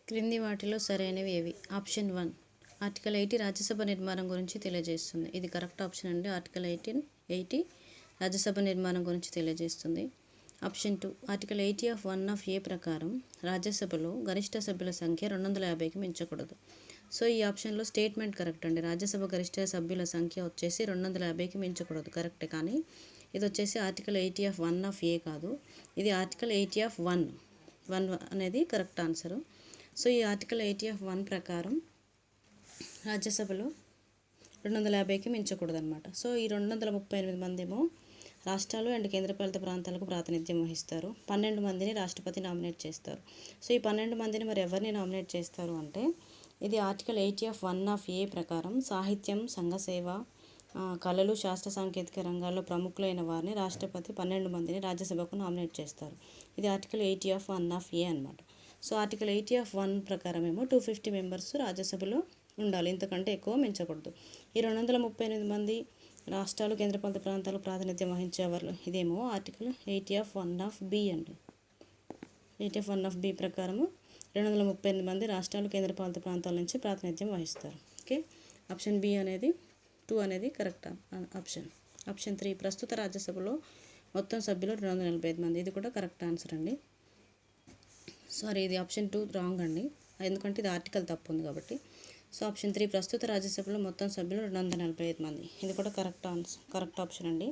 క్రింది వాటిలో సరైనవి ఏవి? ఆప్షన్ 1 ఆర్టికల్ 80 రాజ్యసభ నిర్మాణం గురించి తెలియజేస్తుంది. ఇది కరెక్ట్ ఆప్షన్ అండి. ఆర్టికల్ 80 రాజ్యసభ నిర్మాణం గురించి తెలియజేస్తుంది. ఆప్షన్ 2 ఆర్టికల్ 80 ఆఫ్ 1 ఆఫ్ ఏ ప్రకారం రాజ్యసభలో గరిష్ట సభ్యుల సంఖ్య 250కి మించకూడదు. సో ఈ ఆప్షన్లో స్టేట్మెంట్ కరెక్ట్ అండి. రాజ్యసభ గరిష్ట సభ్యుల సంఖ్య వచ్చేసి 250కి మించకూడదు కరెక్టే. కానీ ఇది వచ్చేసి ఆర్టికల్ 80 ఆఫ్ 1 ఆఫ్ ఏ కాదు, ఇది ఆర్టికల్ 80 ఆఫ్ 1 అనేది కరెక్ట్ ఆన్సరు. సో ఈ ఆర్టికల్ 80 ఆఫ్ 1 ప్రకారం రాజ్యసభలో 250కి మించకూడదు అనమాట. సో ఈ 238 మంది ఏమో రాష్ట్రాలు అండ్ కేంద్రపాలిత ప్రాంతాలకు ప్రాతినిధ్యం వహిస్తారు. 12 మందిని రాష్ట్రపతి నామినేట్ చేస్తారు. సో ఈ 12 మందిని మరి ఎవరిని నామినేట్ చేస్తారు అంటే, ఇది ఆర్టికల్ 80 ఆఫ్ 1 ఆఫ్ ఏ ప్రకారం సాహిత్యం, సంఘసేవ, కళలు, శాస్త్ర సాంకేతిక రంగాల్లో ప్రముఖులైన వారిని రాష్ట్రపతి 12 మందిని రాజ్యసభకు నామినేట్ చేస్తారు. ఇది ఆర్టికల్ 80 ఆఫ్ 1 ఆఫ్ ఏ అనమాట. సో ఆర్టికల్ 80 ఆఫ్ 1 ప్రకారం ఏమో 250 మెంబర్స్ రాజ్యసభలో ఉండాలి, ఇంతకంటే ఎక్కువ మించకూడదు. ఈ 238 మంది రాష్ట్రాలు, కేంద్రపాలిత ప్రాంతాలకు ప్రాతినిధ్యం వహించేవారు ఇదేమో ఆర్టికల్ 80 ఆఫ్ 1 ఆఫ్ బి అండి. 80 ఆఫ్ 1 ఆఫ్ బి ప్రకారము 238 మంది రాష్ట్రాలు, కేంద్రపాలిత ప్రాంతాల నుంచి ప్రాతినిధ్యం వహిస్తారు. ఓకే, ఆప్షన్ బి అనేది 2 అనేది కరెక్ట్ ఆప్షన్. ఆప్షన్ 3 ప్రస్తుత రాజ్యసభలో మొత్తం సభ్యులు 245 మంది, ఇది కూడా కరెక్ట్ ఆన్సర్ అండి. సారీ, ఇది ఆప్షన్ 2 రాంగ్ అండి, ఎందుకంటే ఇది ఆర్టికల్ తప్పు ఉంది కాబట్టి. సో ఆప్షన్ 3 ప్రస్తుత రాజ్యసభలో మొత్తం సభ్యులు 245 మంది, ఇది కూడా కరెక్ట్ ఆప్షన్ అండి.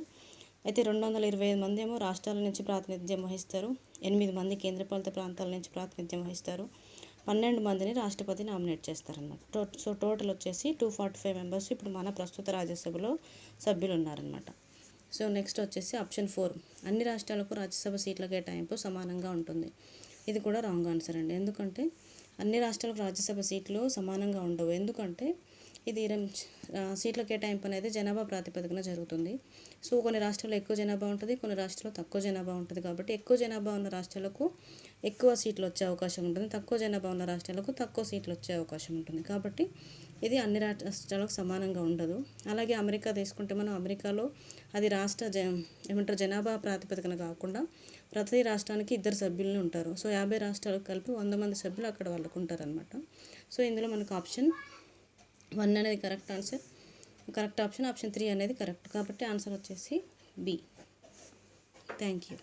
అయితే 225 మంది ఏమో రాష్ట్రాల నుంచి ప్రాతినిధ్యం వహిస్తారు, 8 మంది కేంద్రపాలిత ప్రాంతాల నుంచి ప్రాతినిధ్యం వహిస్తారు, 12 మందిని రాష్ట్రపతి నామినేట్ చేస్తారన్నమాట. సో టోటల్ వచ్చేసి 245 మెంబర్స్ ఇప్పుడు మన ప్రస్తుత రాజ్యసభలో సభ్యులు ఉన్నారనమాట. సో నెక్స్ట్ వచ్చేసి ఆప్షన్ 4 అన్ని రాష్ట్రాలకు రాజ్యసభ సీట్ల కేటాయింపు సమానంగా ఉంటుంది, ఇది కూడా రాంగ్ ఆన్సర్ అండి. ఎందుకంటే అన్ని రాష్ట్రాలకు రాజ్యసభ సీట్లు సమానంగా ఉండవు, ఎందుకంటే ఇది సీట్ల కేటాయింపు అనేది జనాభా ప్రాతిపదికన జరుగుతుంది. సో కొన్ని రాష్ట్రాల్లో ఎక్కువ జనాభా ఉంటుంది, కొన్ని రాష్ట్రాల్లో తక్కువ జనాభా ఉంటుంది. కాబట్టి ఎక్కువ జనాభా ఉన్న రాష్ట్రాలకు ఎక్కువ సీట్లు వచ్చే అవకాశం ఉంటుంది, తక్కువ జనాభా ఉన్న రాష్ట్రాలకు తక్కువ సీట్లు వచ్చే అవకాశం ఉంటుంది. కాబట్టి ఇది అన్ని రాష్ట్రాలకు సమానంగా ఉండదు. అలాగే అమెరికా తీసుకుంటే మనం అమెరికాలో అది జనాభా ప్రాతిపదికన కాకుండా ప్రతి రాష్ట్రానికి 2 సభ్యులు ఉంటారు. సో 50 రాష్ట్రాలకు కలిపి 100 మంది సభ్యులు అక్కడ వాళ్ళకు ఉంటారనమాట. సో ఇందులో మనకు ఆప్షన్ 1 అనేది correct answer, correct option. Option 3 అనేది కరెక్ట్, కాబట్టి ఆన్సర్ వచ్చేసి బి. Thank you.